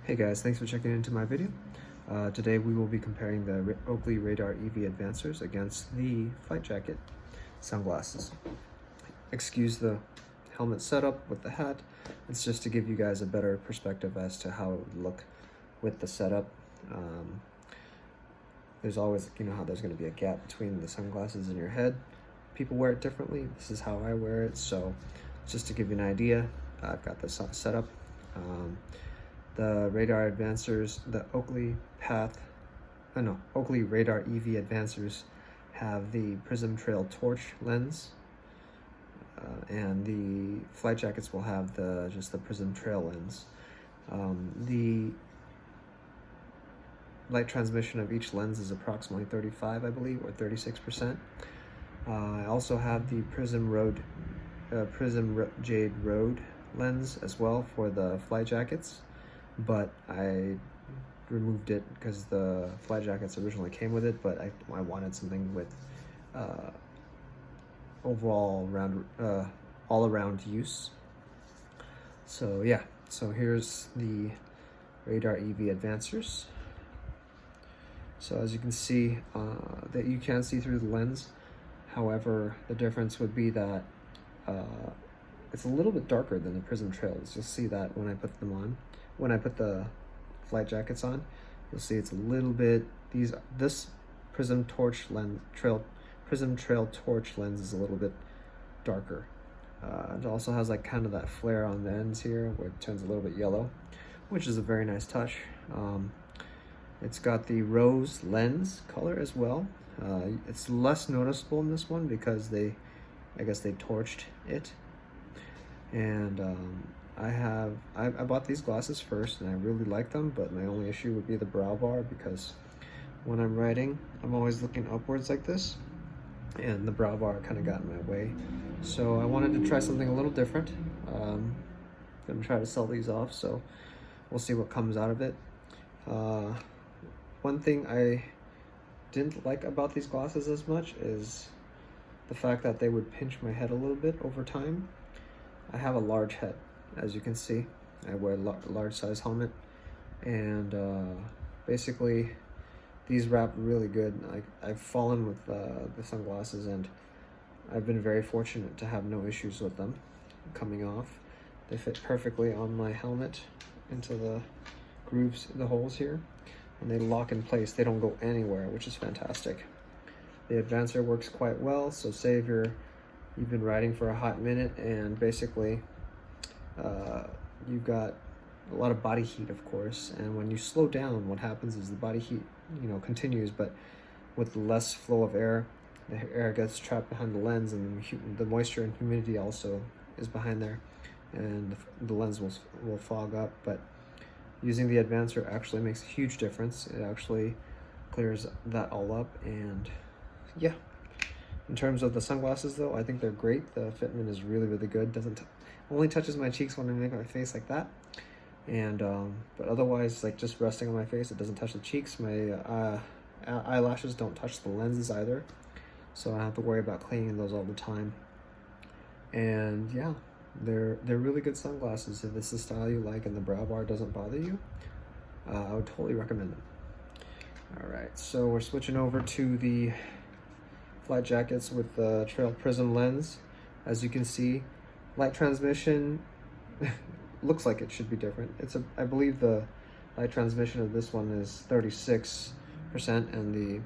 Hey guys, thanks for checking into my video. Today we will be comparing the Oakley Radar EV Advancers against the flight jacket sunglasses. Excuse the helmet setup with the hat. It's just to give you guys a better perspective as to how it would look with the setup. There's always, how there's going to be a gap between the sunglasses and your head. People wear it differently. This is how I wear it, so just to give you an idea, I've got this set up. The Radar Advancers, the Oakley Oakley Radar EV Advancers have the Prism Trail Torch lens, and the flight jackets will have just the Prism Trail lens. The light transmission of each lens is approximately 35, I believe, or 36%. I also have the Prism Jade Road lens as well for the flight jackets, but I removed it because the flight jackets originally came with it, but I wanted something with all around use. So yeah, so here's the Radar EV Advancers. So as you can see, that you can see through the lens. However, the difference would be that it's a little bit darker than the Prism Trails. You'll see that when I put them on. When I put the flight jackets on, you'll see it's a little bit, this Prism Trail Torch lens is a little bit darker. It also has like kind of that flare on the ends here where it turns a little bit yellow, which is a very nice touch. It's got the rose lens color as well. It's less noticeable in this one because I guess they torched it. And I bought these glasses first and I really like them, but my only issue would be the brow bar, because when I'm writing, I'm always looking upwards like this, and the brow bar kind of got in my way. So I wanted to try something a little different. Gonna try to sell these off, so we'll see what comes out of it. One thing I didn't like about these glasses as much is the fact that they would pinch my head a little bit over time. I have a large head, as you can see. I wear a large size helmet, and basically these wrap really good. I've fallen with the sunglasses, and I've been very fortunate to have no issues with them coming off. They fit perfectly on my helmet into the grooves, the holes here, and they lock in place. They don't go anywhere, which is fantastic. The Advancer works quite well, so say if you've been riding for a hot minute and basically you've got a lot of body heat, of course, and when you slow down, what happens is the body heat continues, but with less flow of air, the air gets trapped behind the lens, and the moisture and humidity also is behind there, and the lens will fog up. But using the Advancer actually makes a huge difference. It actually clears that all up. And yeah, in terms of the sunglasses though, I think they're great. The fitment is really, really good. Only touches my cheeks when I make my face like that. And but otherwise, like just resting on my face, it doesn't touch the cheeks. My eyelashes don't touch the lenses either, so I don't have to worry about cleaning those all the time. And yeah, they're really good sunglasses. If it's the style you like and the brow bar doesn't bother you, I would totally recommend them. All right, so we're switching over to the flight jackets with the Trail Prism lens. As you can see, light transmission looks like it should be different. I believe the light transmission of this one is 36%, and the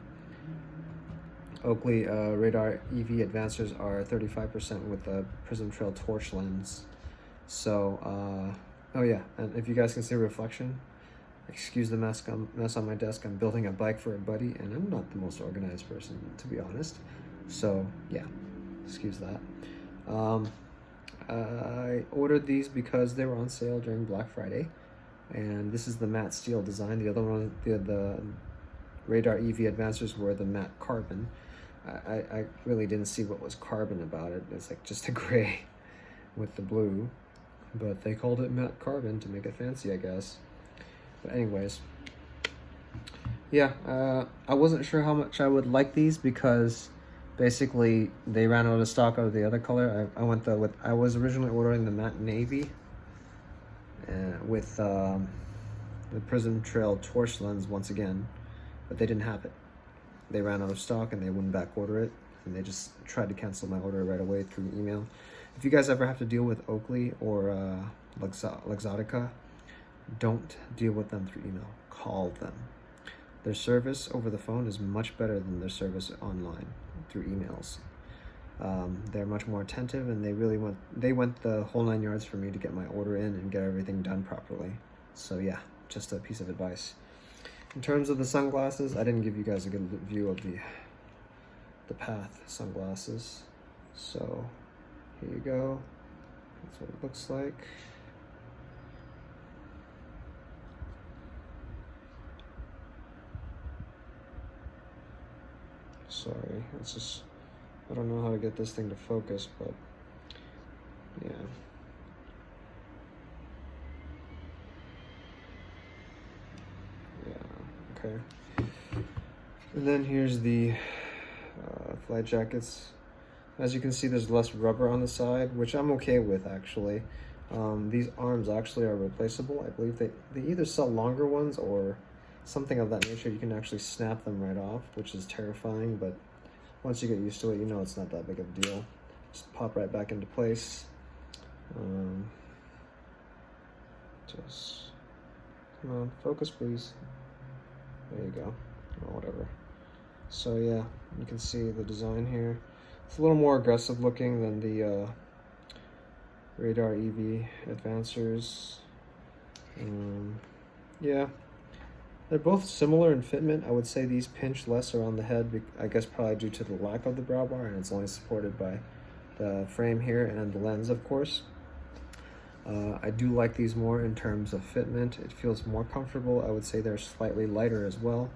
Oakley Radar EV Advancers are 35% with the Prism Trail Torch lens. So, oh yeah, and if you guys can see reflection, excuse the mess on my desk. I'm building a bike for a buddy, and I'm not the most organized person, to be honest. So yeah, excuse that. I ordered these because they were on sale during Black Friday, and this is the matte steel design. The other one, the Radar EV Advancers, were the matte carbon. I really didn't see what was carbon about it. It's like just a gray with the blue, but they called it matte carbon to make it fancy, I guess. But anyways, yeah, I wasn't sure how much I would like these because basically they ran out of stock of the other color. I was originally ordering the matte navy with the Prism Trail torch lens once again, but they didn't have it. They ran out of stock and they wouldn't back order it, and they just tried to cancel my order right away through email. If you guys ever have to deal with Oakley or Luxottica, don't deal with them through email. Call them. Their service over the phone is much better than their service online through emails. They're much more attentive, and they went the whole 9 yards for me to get my order in and get everything done properly. So yeah, just a piece of advice. In terms of the sunglasses, I didn't give you guys a good view of the Path sunglasses. So here you go. That's what it looks like. Sorry, it's just, I don't know how to get this thing to focus, but yeah. Yeah, okay. And then here's the flight jackets. As you can see, there's less rubber on the side, which I'm okay with actually. These arms actually are replaceable. I believe they either sell longer ones or something of that nature. You can actually snap them right off, which is terrifying, but once you get used to it, you know it's not that big of a deal. Just pop right back into place. Just, come on, focus please. There you go, or whatever. So yeah, you can see the design here. It's a little more aggressive looking than the Radar EV Advancers. Yeah. They're both similar in fitment. I would say these pinch less around the head, I guess probably due to the lack of the brow bar, and it's only supported by the frame here and the lens, of course. I do like these more in terms of fitment. It feels more comfortable. I would say they're slightly lighter as well,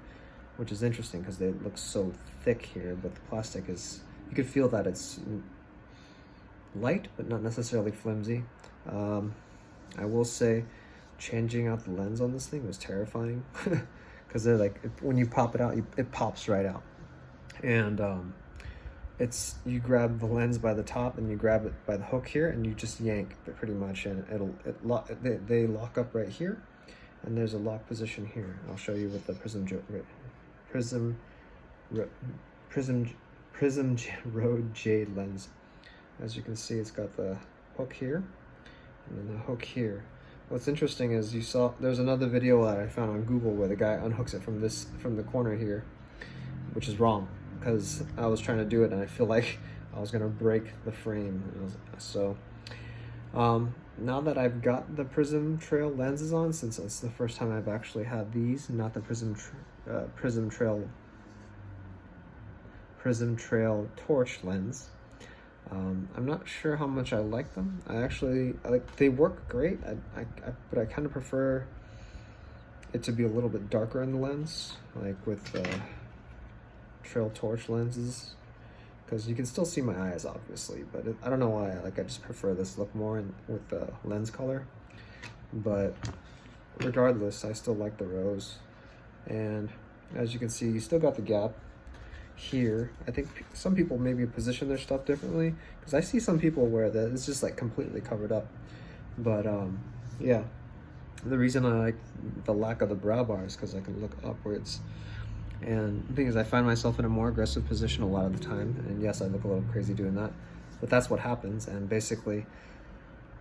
which is interesting because they look so thick here, but the plastic is, you could feel that it's light, but not necessarily flimsy. I will say, changing out the lens on this thing was terrifying because they're like, when you pop it out, it pops right out, and it's, you grab the lens by the top and you grab it by the hook here and you just yank pretty much, and they lock up right here, and there's a lock position here. I'll show you with the Prism Road Jade lens. As you can see, it's got the hook here and then the hook here. What's interesting is there's another video that I found on Google where the guy unhooks it from the corner here, which is wrong because I was trying to do it and I feel like I was gonna break the frame. So now that I've got the Prism Trail lenses on, since it's the first time I've actually had these, not the Prism Trail torch lens, I'm not sure how much I like them. They work great, but I kind of prefer it to be a little bit darker in the lens, like with Trail torch lenses, because you can still see my eyes obviously, but I don't know why, I just prefer this look more with the lens color. But regardless, I still like the rose, and as you can see, you still got the gap here. I think some people maybe position their stuff differently, because I see some people where that it's just like completely covered up. But yeah, the reason I like the lack of the brow bar is because I can look upwards, and the thing is I find myself in a more aggressive position a lot of the time, and yes, I look a little crazy doing that, but that's what happens. And basically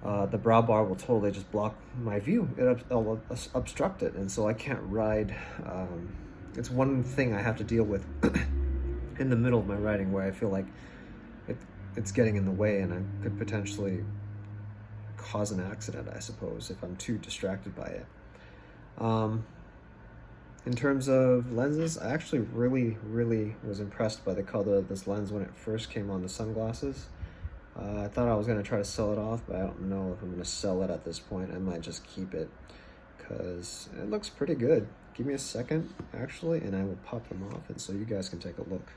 the brow bar will totally just block my view. It'll obstruct it, and so I can't ride. It's one thing I have to deal with in the middle of my writing, where I feel like it's getting in the way and I could potentially cause an accident, I suppose, if I'm too distracted by it. In terms of lenses, I actually really was impressed by the color of this lens when it first came on the sunglasses. I thought I was going to try to sell it off, but I don't know if I'm going to sell it at this point. I might just keep it because it looks pretty good. Give me a second, actually, and I will pop them off, and so you guys can take a look.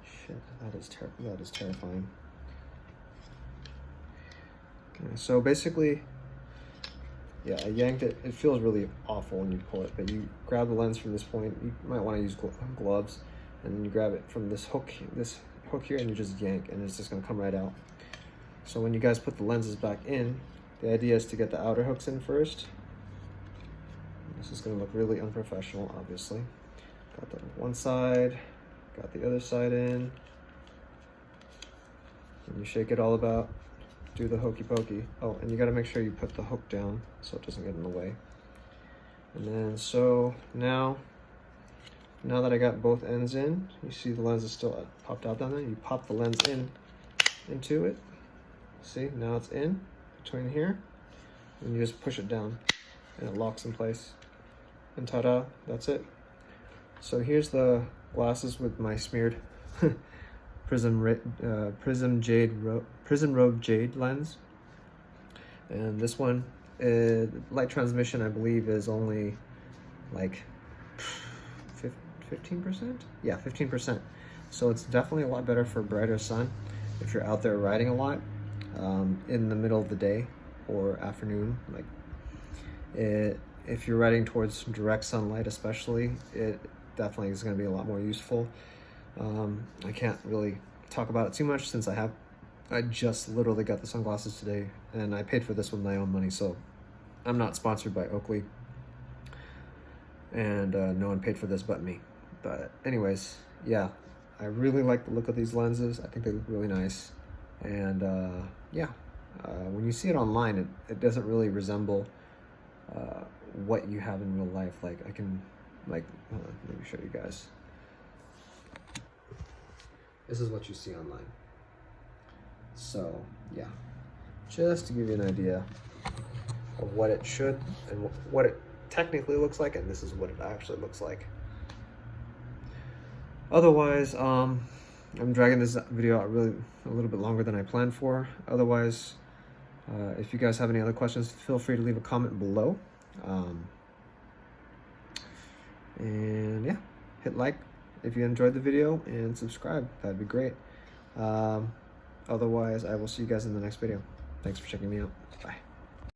Shit, that is terrifying. Okay, so basically, yeah, I yanked it. It feels really awful when you pull it, but you grab the lens from this point. You might want to use gloves, and then you grab it from this hook here, and you just yank, and it's just going to come right out. So when you guys put the lenses back in, The idea is to get the outer hooks in first. This is going to look really unprofessional, obviously. Got the one side, got the other side in. And you shake it all about, do the hokey pokey. Oh, and you got to make sure you put the hook down so it doesn't get in the way. And then so now that I got both ends in, you see the lens is still popped out down there. You pop the lens into it. See, now it's in between here, and you just push it down and it locks in place. And ta-da, that's it. So here's the glasses with my smeared Prism Robe Jade lens. And this one, light transmission, I believe, is only like 15%? Yeah, 15%. So it's definitely a lot better for brighter sun if you're out there riding a lot in the middle of the day or afternoon. Like if you're riding towards direct sunlight especially, it definitely is going to be a lot more useful. I can't really talk about it too much since I just literally got the sunglasses today, and I paid for this with my own money, so I'm not sponsored by Oakley, and no one paid for this but me. But anyways, yeah, I really like the look of these lenses. I think they look really nice, and yeah, when you see it online, it doesn't really resemble what you have in real life. Like I can, like, let me show you guys. This is what you see online. So yeah, just to give you an idea of what it should and what it technically looks like, and this is what it actually looks like. Otherwise, I'm dragging this video out a little bit longer than I planned for. Otherwise, if you guys have any other questions, feel free to leave a comment below. And yeah, hit like if you enjoyed the video, and subscribe. That'd be great. Otherwise, I will see you guys in the next video. Thanks for checking me out. Bye.